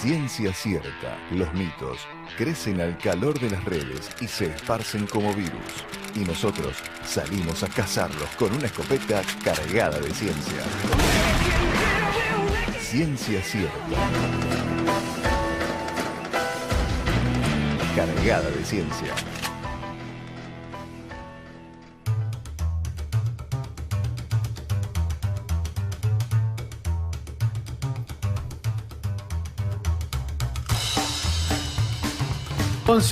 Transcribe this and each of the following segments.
Ciencia cierta. Los mitos crecen al calor de las redes y se esparcen como virus. Y nosotros salimos a cazarlos con una escopeta cargada de ciencia. Ciencia cierta. Cargada de ciencia.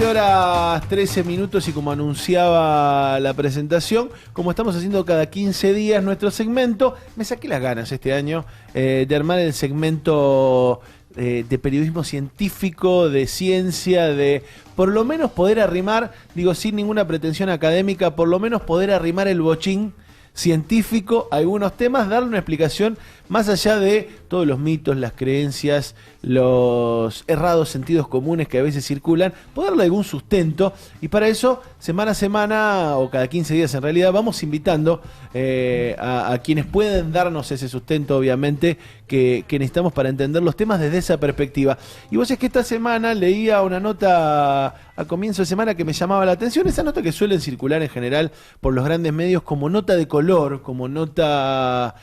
Horas 13 minutos y como anunciaba la presentación, como estamos haciendo cada 15 días nuestro segmento, me saqué las ganas este año de armar el segmento de periodismo científico, de ciencia, de por lo menos poder arrimar, digo sin ninguna pretensión académica, por lo menos poder arrimar el bochín científico a algunos temas, darle una explicación más allá de todos los mitos, las creencias, los errados sentidos comunes que a veces circulan, poder darle algún sustento, y para eso, semana a semana, o cada 15 días en realidad, vamos invitando a quienes pueden darnos ese sustento, obviamente, que necesitamos para entender los temas desde esa perspectiva. Y vos es que esta semana leía una nota a comienzo de semana que me llamaba la atención, esa nota que suelen circular en general por los grandes medios como nota de color, como nota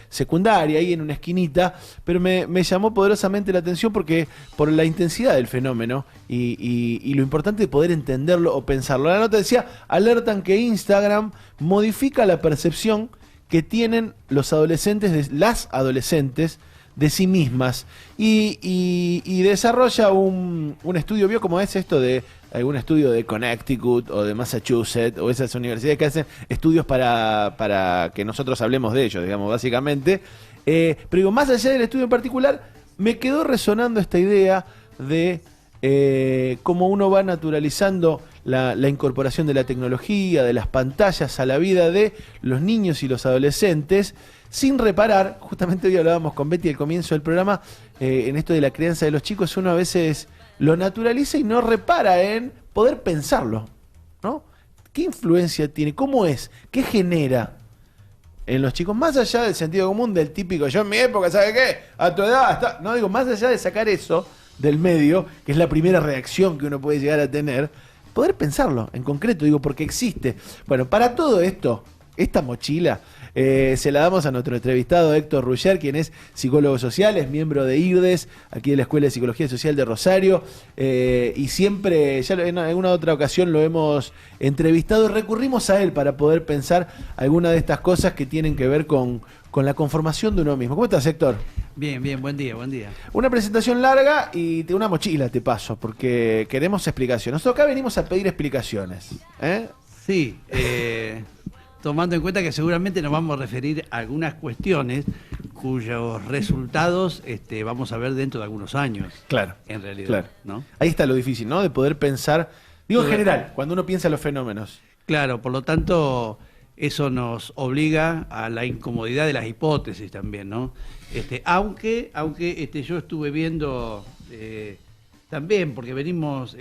secundaria, ahí en una esquinita, pero me llamó poderosamente la atención porque por la intensidad del fenómeno y lo importante de poder entenderlo o pensarlo. La nota decía, alertan que Instagram modifica la percepción que tienen los adolescentes, las adolescentes, de sí mismas, y desarrolla un estudio. ¿Vio cómo es esto de algún estudio de Connecticut o de Massachusetts o esas universidades que hacen estudios para que nosotros hablemos de ellos, digamos, básicamente? Pero digo, más allá del estudio en particular, me quedó resonando esta idea de cómo uno va naturalizando la incorporación de la tecnología, de las pantallas a la vida de los niños y los adolescentes, sin reparar. Justamente hoy hablábamos con Betty al comienzo del programa, en esto de la crianza de los chicos, uno a veces lo naturaliza y no repara en poder pensarlo, ¿no? ¿Qué influencia tiene? ¿Cómo es? ¿Qué genera en los chicos? Más allá del sentido común, del típico, yo en mi época, ¿sabe qué? A tu edad, está... No, digo, más allá de sacar eso del medio, que es la primera reacción que uno puede llegar a tener, poder pensarlo en concreto, digo, porque existe. Bueno, para todo esto, esta mochila, se la damos a nuestro entrevistado Héctor Ruggier, quien es psicólogo social, es miembro de IRDES, aquí de la Escuela de Psicología Social de Rosario, y siempre, ya en alguna otra ocasión lo hemos entrevistado y recurrimos a él para poder pensar alguna de estas cosas que tienen que ver con la conformación de uno mismo. ¿Cómo estás, Héctor? Bien, bien, buen día, buen día. Una presentación larga y una mochila te paso, porque queremos explicaciones. Nosotros acá venimos a pedir explicaciones. Sí, tomando en cuenta que seguramente nos vamos a referir a algunas cuestiones cuyos resultados vamos a ver dentro de algunos años. Claro. En realidad. Claro. ¿No? Ahí está lo difícil, ¿no? De poder pensar, digo en general, cuando uno piensa en los fenómenos. Claro, por lo tanto, eso nos obliga a la incomodidad de las hipótesis también, ¿no? Aunque yo estuve viendo también, porque venimos,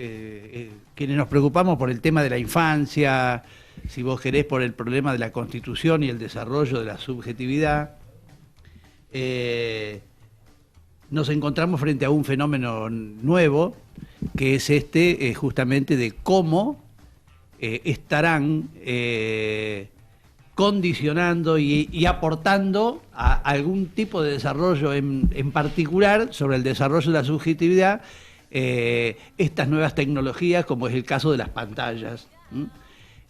quienes nos preocupamos por el tema de la infancia, si vos querés, por el problema de la constitución y el desarrollo de la subjetividad, nos encontramos frente a un fenómeno nuevo, que es justamente de cómo estarán condicionando y aportando a algún tipo de desarrollo en particular sobre el desarrollo de la subjetividad, estas nuevas tecnologías, como es el caso de las pantallas,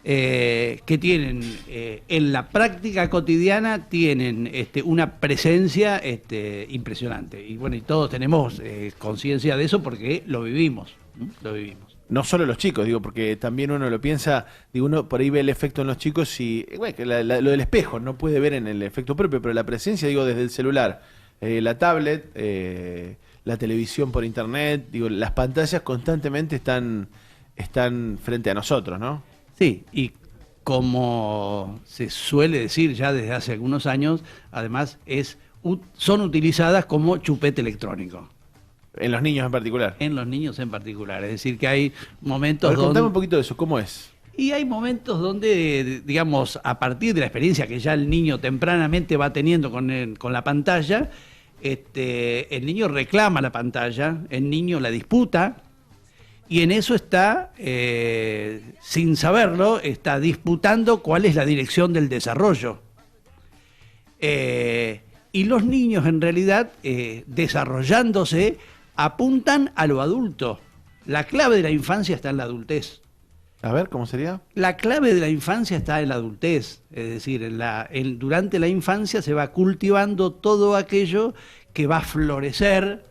que tienen en la práctica cotidiana tienen una presencia impresionante. Y bueno, y todos tenemos conciencia de eso porque lo vivimos, lo vivimos. No solo los chicos, digo, porque también uno lo piensa, digo, uno por ahí ve el efecto en los chicos y, bueno, que lo del espejo no puede ver en el efecto propio, pero la presencia, digo, desde el celular, la tablet, la televisión por internet, digo, las pantallas constantemente están frente a nosotros, ¿no? Sí, y como se suele decir ya desde hace algunos años, además son utilizadas como chupete electrónico. En los niños en particular. En los niños en particular, es decir, que hay momentos donde... Contame un poquito de eso, ¿cómo es? Y hay momentos donde, digamos, a partir de la experiencia que ya el niño tempranamente va teniendo con la pantalla, el niño reclama la pantalla, el niño la disputa, y en eso está, sin saberlo, está disputando cuál es la dirección del desarrollo. Y los niños, en realidad, desarrollándose, apuntan a lo adulto. La clave de la infancia está en la adultez. A ver, ¿cómo sería? La clave de la infancia está en la adultez. Es decir, durante la infancia se va cultivando todo aquello que va a florecer,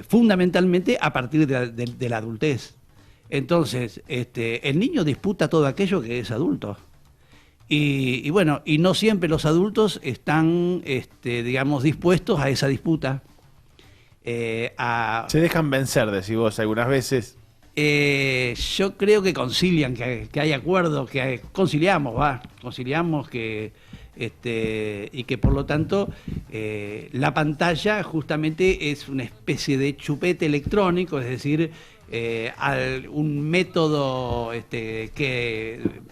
fundamentalmente a partir de la adultez. Entonces, el niño disputa todo aquello que es adulto. Y bueno, y no siempre los adultos están, digamos, dispuestos a esa disputa. Se dejan vencer, decís vos, algunas veces. Yo creo que concilian, que hay acuerdo, que conciliamos que y que por lo tanto la pantalla justamente es una especie de chupete electrónico, es decir, un método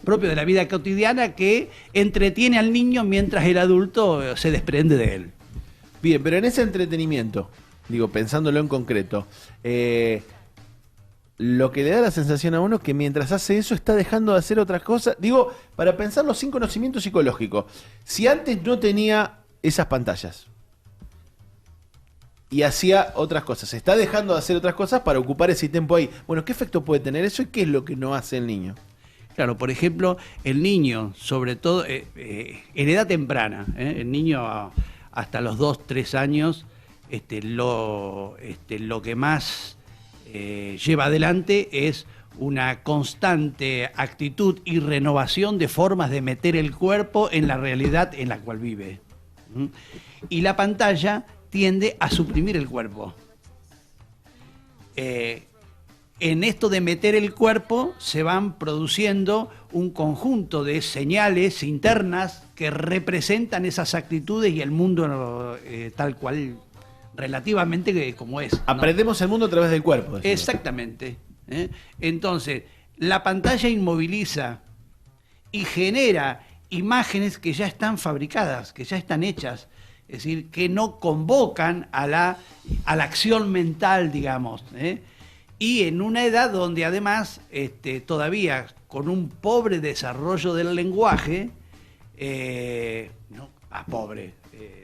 propio de la vida cotidiana que entretiene al niño mientras el adulto se desprende de él. Bien, pero en ese entretenimiento, digo, pensándolo en concreto, lo que le da la sensación a uno es que mientras hace eso está dejando de hacer otras cosas. Digo, para pensarlo sin conocimiento psicológico. Si antes no tenía esas pantallas y hacía otras cosas, se está dejando de hacer otras cosas para ocupar ese tiempo ahí. Bueno, ¿qué efecto puede tener eso y qué es lo que no hace el niño? Claro, por ejemplo, el niño, sobre todo en edad temprana, el niño hasta los 2, 3 años, lo que más lleva adelante es una constante actitud y renovación de formas de meter el cuerpo en la realidad en la cual vive. Y la pantalla tiende a suprimir el cuerpo. En esto de meter el cuerpo se van produciendo un conjunto de señales internas que representan esas actitudes y el mundo tal cual, relativamente como es, ¿no? Aprendemos el mundo a través del cuerpo. Decimos. Exactamente. Entonces, la pantalla inmoviliza y genera imágenes que ya están fabricadas, que ya están hechas, es decir, que no convocan a la acción mental, digamos, y en una edad donde además todavía con un pobre desarrollo del lenguaje,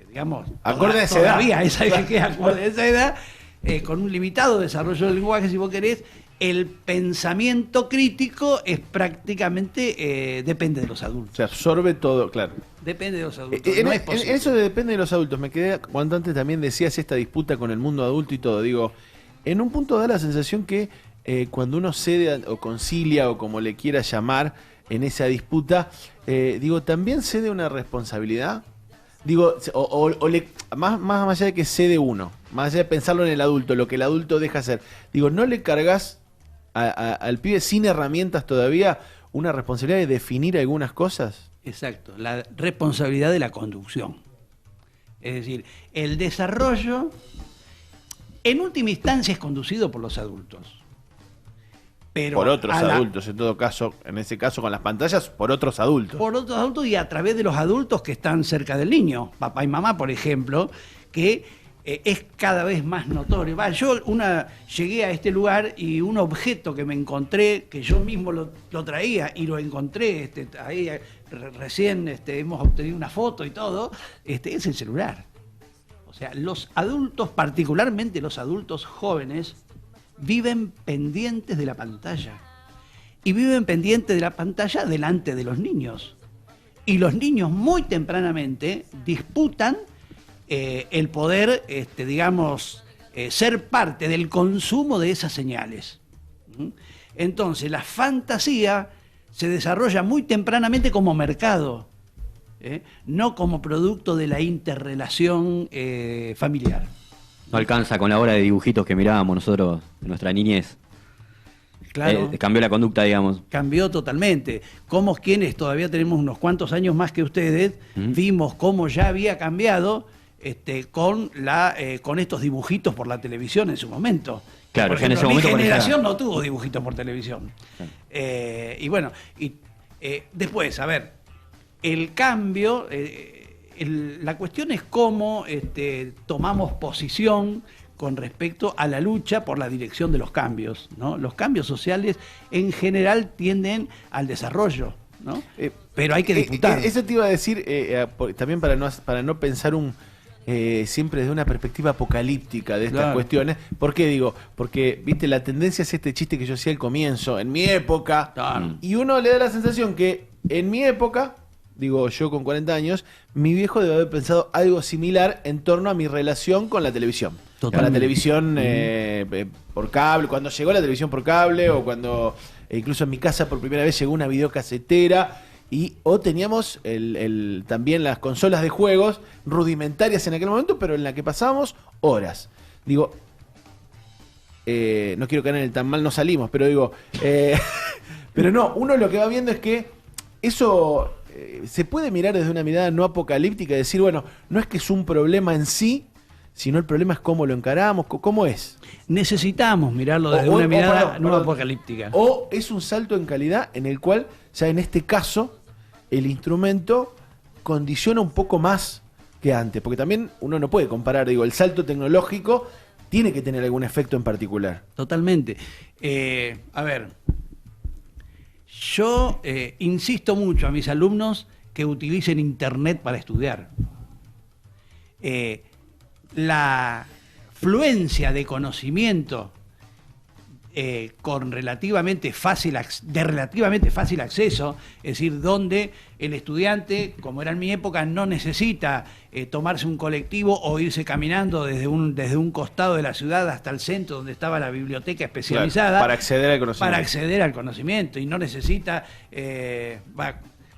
digamos, acorde a esa todavía edad. que acorde a esa edad, con un limitado desarrollo del lenguaje, si vos querés, el pensamiento crítico es prácticamente depende de los adultos. Se absorbe todo, claro. Depende de los adultos. No es posible. eso depende de los adultos. Me quedé cuando antes también decías esta disputa con el mundo adulto y todo. Digo, en un punto da la sensación que cuando uno cede o concilia o como le quiera llamar en esa disputa, digo, también cede una responsabilidad. Digo, más allá de que cede uno, más allá de pensarlo en el adulto, lo que el adulto deja hacer. Digo, ¿no le cargas al pibe sin herramientas todavía una responsabilidad de definir algunas cosas? Exacto, la responsabilidad de la conducción. Es decir, el desarrollo, en última instancia, es conducido por los adultos. Pero por otros adultos, en todo caso, en ese caso con las pantallas, por otros adultos. Por otros adultos y a través de los adultos que están cerca del niño, papá y mamá, por ejemplo, que es cada vez más notorio. Yo llegué a este lugar y un objeto que me encontré, que yo mismo lo traía y lo encontré, ahí recién hemos obtenido una foto y todo, es el celular. O sea, los adultos, particularmente los adultos jóvenes, viven pendientes de la pantalla. Y viven pendientes de la pantalla delante de los niños. Y los niños muy tempranamente disputan el poder, digamos, ser parte del consumo de esas señales. Entonces, la fantasía se desarrolla muy tempranamente como mercado, no como producto de la interrelación familiar. No alcanza con la hora de dibujitos que mirábamos nosotros en nuestra niñez. Claro. Cambió la conducta, digamos. Cambió totalmente. Como quienes todavía tenemos unos cuantos años más que ustedes, vimos cómo ya había cambiado con estos dibujitos por la televisión en su momento. Claro, por ejemplo, en ese momento mi generación no tuvo dibujitos por televisión. Claro. Y bueno, después, a ver, el cambio la cuestión es cómo tomamos posición con respecto a la lucha por la dirección de los cambios, ¿no? Los cambios sociales en general tienden al desarrollo, ¿no? Pero hay que disputar. Eso te iba a decir, también para no pensar siempre desde una perspectiva apocalíptica de estas cuestiones. ¿Por qué digo? Porque, viste, la tendencia es este chiste que yo hacía al comienzo, en mi época, y uno le da la sensación que en mi época, digo yo con 40 años, mi viejo debe haber pensado algo similar en torno a mi relación con la televisión. Con la televisión por cable, cuando llegó la televisión por cable, o cuando incluso en mi casa por primera vez llegó una videocasetera, o teníamos también las consolas de juegos rudimentarias en aquel momento, pero en la que pasábamos horas. Digo, no quiero caer en el tan mal no salimos, pero digo, pero no, uno lo que va viendo es que eso se puede mirar desde una mirada no apocalíptica y decir, bueno, no es que es un problema en sí, sino el problema es cómo lo encaramos, cómo es. Necesitamos mirarlo desde una mirada no apocalíptica. O es un salto en calidad en el cual, ya en este caso, el instrumento condiciona un poco más que antes, porque también uno no puede comparar, digo, el salto tecnológico tiene que tener algún efecto en particular. Totalmente. A ver, yo insisto mucho a mis alumnos que utilicen Internet para estudiar. La fluencia de conocimiento con relativamente fácil acceso, es decir, donde el estudiante, como era en mi época, no necesita tomarse un colectivo o irse caminando desde un costado de la ciudad hasta el centro donde estaba la biblioteca especializada. Claro, para acceder al conocimiento. Para acceder al conocimiento, y no necesita...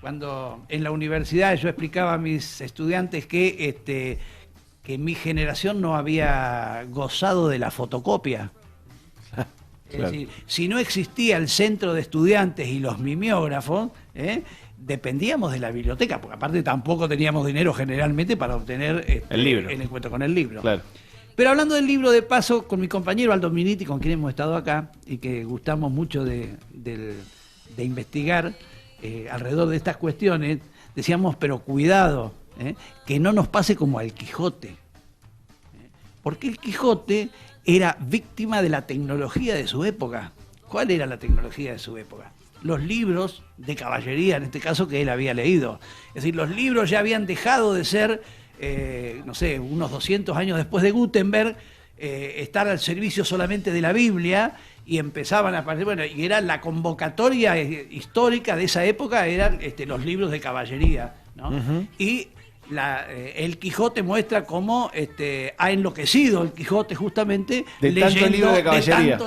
cuando en la universidad yo explicaba a mis estudiantes que en mi generación no había gozado de la fotocopia. Es decir, si no existía el centro de estudiantes y los mimeógrafos, dependíamos de la biblioteca, porque aparte tampoco teníamos dinero generalmente para obtener el libro. El encuentro con el libro. Claro. Pero hablando del libro, de paso, con mi compañero Aldo Miniti, con quien hemos estado acá y que gustamos mucho de investigar alrededor de estas cuestiones, decíamos, pero cuidado, que no nos pase como al Quijote. Porque el Quijote era víctima de la tecnología de su época. ¿Cuál era la tecnología de su época? Los libros de caballería, en este caso, que él había leído. Es decir, los libros ya habían dejado de ser, no sé, unos 200 años después de Gutenberg, estar al servicio solamente de la Biblia, y empezaban a aparecer, bueno, y era la convocatoria histórica de esa época, eran los libros de caballería, ¿no? Y el Quijote muestra cómo ha enloquecido el Quijote justamente de tanto libro de caballería.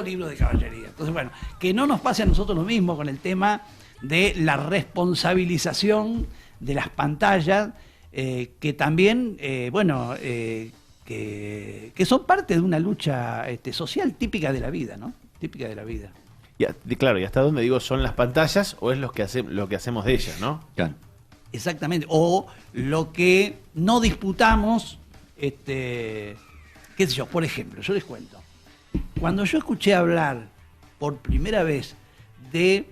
Entonces, bueno, que no nos pase a nosotros lo mismo con el tema de la responsabilización de las pantallas, que también, que son parte de una lucha social típica de la vida, ¿no? Típica de la vida. Claro, y hasta dónde digo, ¿son las pantallas o es lo que hacemos de ellas, no? Claro. Exactamente, o lo que no disputamos, qué sé yo, por ejemplo, yo les cuento, cuando yo escuché hablar por primera vez de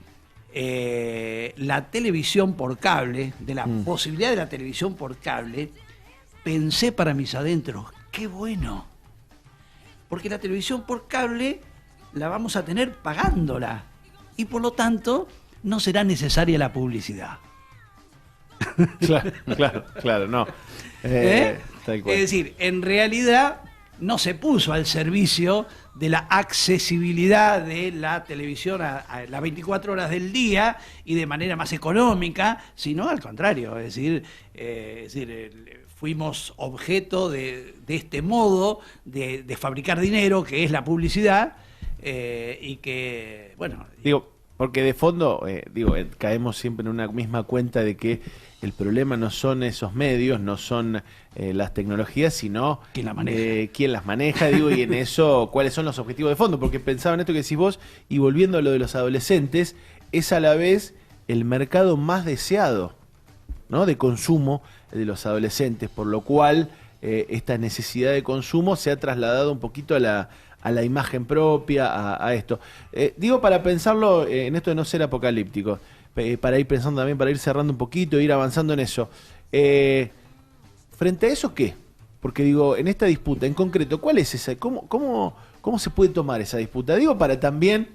la televisión por cable, de la posibilidad de la televisión por cable, pensé para mis adentros, qué bueno, porque la televisión por cable la vamos a tener pagándola, y por lo tanto no será necesaria la publicidad. Claro, no. Tal cual. Es decir, en realidad no se puso al servicio de la accesibilidad de la televisión a las 24 horas del día y de manera más económica, sino al contrario, es decir, fuimos objeto de este modo de fabricar dinero, que es la publicidad, y que, bueno... Porque de fondo, caemos siempre en una misma cuenta de que el problema no son esos medios, no son las tecnologías, sino quién las maneja, y en eso, cuáles son los objetivos de fondo. Porque pensaba en esto que decís vos, y volviendo a lo de los adolescentes, es a la vez el mercado más deseado, ¿no?, de consumo de los adolescentes, por lo cual esta necesidad de consumo se ha trasladado un poquito a la imagen propia, a esto. Para pensarlo en esto de no ser apocalíptico, para ir pensando también, para ir cerrando un poquito, ir avanzando en eso. frente a eso, ¿qué? Porque digo, en esta disputa en concreto, ¿cuál es esa? ¿Cómo se puede tomar esa disputa? Digo, para también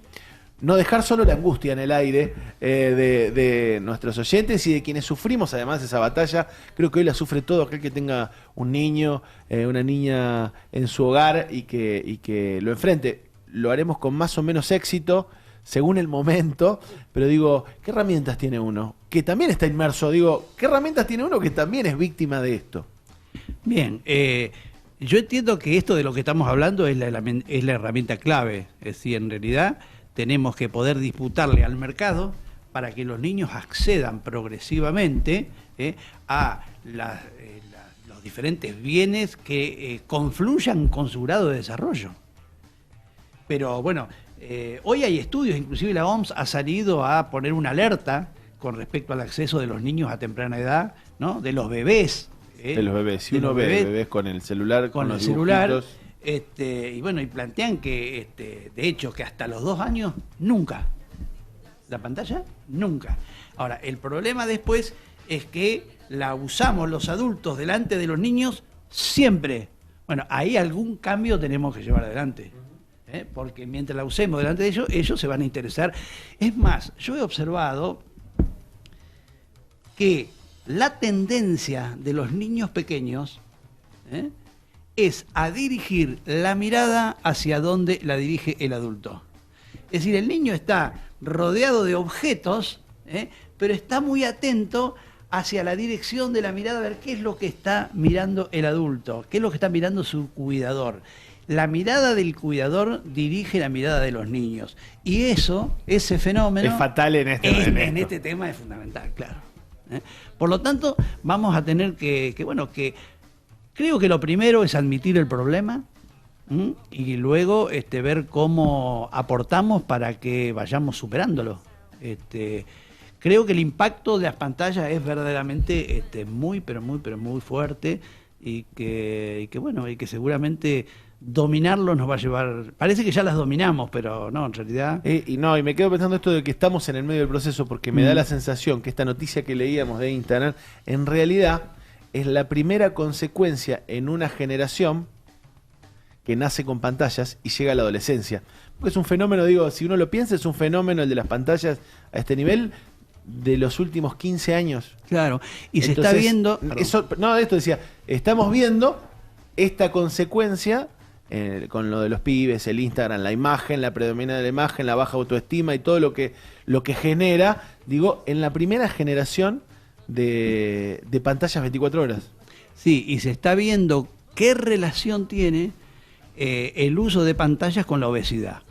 no dejar solo la angustia en el aire de nuestros oyentes y de quienes sufrimos además esa batalla. Creo que hoy la sufre todo aquel que tenga un niño, una niña en su hogar y que lo enfrente. Lo haremos con más o menos éxito según el momento, pero digo, ¿qué herramientas tiene uno? Que también está inmerso, digo, ¿qué herramientas tiene uno que también es víctima de esto? Bien, yo entiendo que esto de lo que estamos hablando es la herramienta clave. Es decir, en realidad tenemos que poder disputarle al mercado para que los niños accedan progresivamente a los diferentes bienes que confluyan con su grado de desarrollo. Pero bueno, hoy hay estudios, inclusive la OMS ha salido a poner una alerta con respecto al acceso de los niños a temprana edad, ¿no? De los bebés. De los bebés, si uno ve bebés con el celular, con los el celular, dibujitos. y bueno, y plantean que, de hecho, que hasta los 2 años, nunca. La pantalla, nunca. Ahora, el problema después es que la usamos los adultos delante de los niños siempre. Bueno, ahí algún cambio tenemos que llevar adelante. Porque mientras la usemos delante de ellos se van a interesar. Es más, yo he observado que la tendencia de los niños pequeños es a dirigir la mirada hacia donde la dirige el adulto. Es decir, el niño está rodeado de objetos, pero está muy atento hacia la dirección de la mirada, a ver qué es lo que está mirando el adulto, qué es lo que está mirando su cuidador. La mirada del cuidador dirige la mirada de los niños. Y ese fenómeno... Es fatal en este tema es fundamental, claro. Por lo tanto, vamos a tener que creo que lo primero es admitir el problema y luego ver cómo aportamos para que vayamos superándolo. Creo que el impacto de las pantallas es verdaderamente muy fuerte y que seguramente dominarlo nos va a llevar... Parece que ya las dominamos, pero no, en realidad... Y me quedo pensando esto de que estamos en el medio del proceso porque me da la sensación que esta noticia que leíamos de Instagram, en realidad es la primera consecuencia en una generación que nace con pantallas y llega a la adolescencia. Porque es un fenómeno, digo, si uno lo piensa, es un fenómeno el de las pantallas a este nivel de los últimos 15 años. Claro, y entonces, se está viendo... esto decía, estamos viendo esta consecuencia... con lo de los pibes, el Instagram, la imagen, la predominancia de la imagen, la baja autoestima y todo lo que genera, digo, en la primera generación de pantallas 24 horas. Sí, y se está viendo qué relación tiene el uso de pantallas con la obesidad.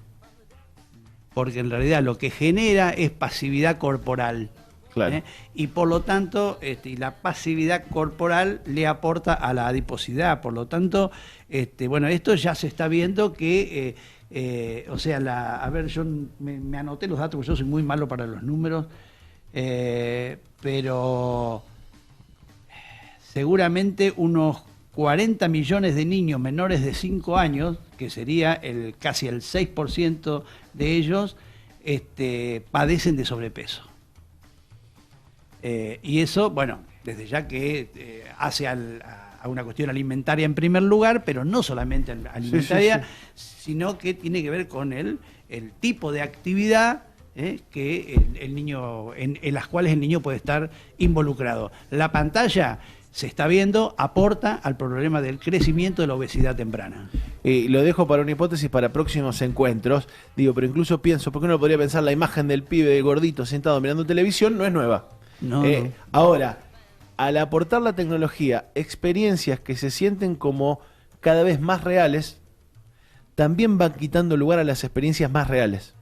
Porque en realidad lo que genera es pasividad corporal. Claro. Y por lo tanto, la pasividad corporal le aporta a la adiposidad. Por lo tanto, esto ya se está viendo que, a ver, yo me anoté los datos, porque yo soy muy malo para los números, pero seguramente unos 40 millones de niños menores de 5 años, que sería casi el 6% de ellos, padecen de sobrepeso. Y eso, bueno, desde ya que hace a una cuestión alimentaria en primer lugar, pero no solamente alimentaria, sino que tiene que ver con el tipo de actividad que el niño, en las cuales el niño puede estar involucrado. La pantalla, se está viendo, aporta al problema del crecimiento de la obesidad temprana. Lo dejo para una hipótesis para próximos encuentros, digo, pero incluso pienso, ¿por qué no lo podría pensar? La imagen del pibe gordito sentado mirando televisión no es nueva. No. Ahora, al aportar la tecnología, experiencias que se sienten como cada vez más reales, también van quitando lugar a las experiencias más reales.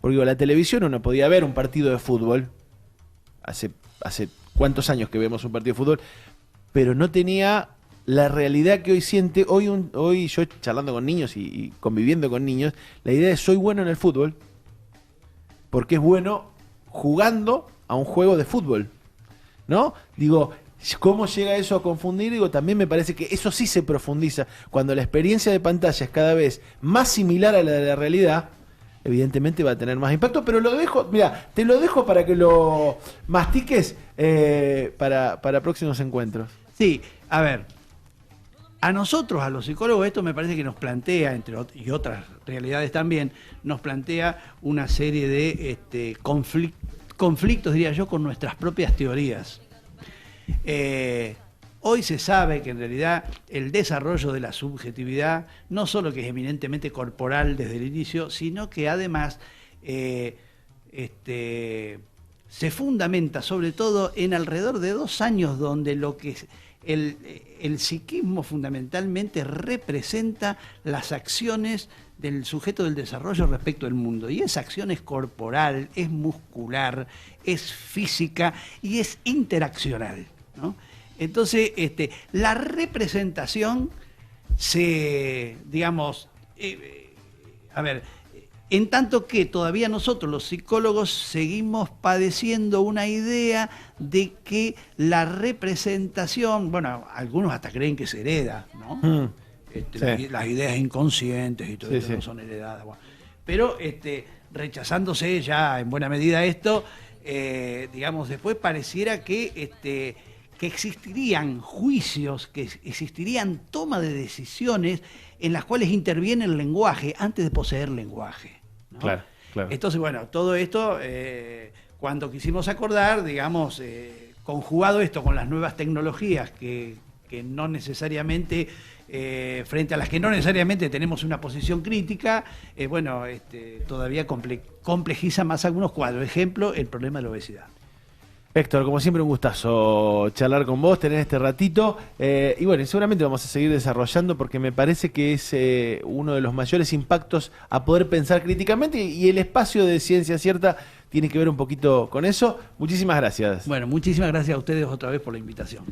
Porque digo, la televisión uno podía ver un partido de fútbol, hace cuántos años que vemos un partido de fútbol, pero no tenía la realidad que hoy siente. Hoy yo charlando con niños y conviviendo con niños, la idea es soy bueno en el fútbol, porque es bueno jugando a un juego de fútbol, ¿no? Digo, ¿cómo llega eso a confundir? Digo, también me parece que eso sí se profundiza. Cuando la experiencia de pantalla es cada vez más similar a la de la realidad, evidentemente va a tener más impacto, pero lo dejo, mira, te lo dejo para que lo mastiques para próximos encuentros. Sí, a ver, A nosotros, a los psicólogos, esto me parece que nos plantea, y otras realidades también, nos plantea una serie de conflictos, diría yo, con nuestras propias teorías. Hoy se sabe que en realidad el desarrollo de la subjetividad no solo que es eminentemente corporal desde el inicio, sino que además se fundamenta sobre todo en alrededor de 2 años donde lo que el psiquismo fundamentalmente representa las acciones del sujeto del desarrollo respecto al mundo. Y esa acción es corporal, es muscular, es física y es interaccional, ¿no? Entonces, la representación en tanto que todavía nosotros los psicólogos seguimos padeciendo una idea de que la representación, bueno, algunos hasta creen que se hereda, ¿no? Sí. Las ideas inconscientes y todo Sí, eso sí. no son heredadas. Bueno. Pero rechazándose ya en buena medida esto, después pareciera que existirían juicios, que existirían toma de decisiones en las cuales interviene el lenguaje antes de poseer lenguaje, ¿no? Claro, claro. Entonces, bueno, todo esto, cuando quisimos acordar, conjugado esto con las nuevas tecnologías que no necesariamente, frente a las que no necesariamente tenemos una posición crítica, todavía complejiza más algunos cuadros. Ejemplo, el problema de la obesidad. Héctor, como siempre un gustazo charlar con vos, tener este ratito y bueno, seguramente vamos a seguir desarrollando porque me parece que es uno de los mayores impactos a poder pensar críticamente y el espacio de Ciencia Cierta tiene que ver un poquito con eso. Muchísimas gracias. Bueno, muchísimas gracias a ustedes otra vez por la invitación.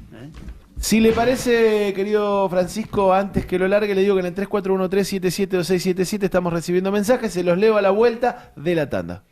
Si le parece, querido Francisco, antes que lo largue, le digo que en el 3413772677 estamos recibiendo mensajes, se los leo a la vuelta de la tanda.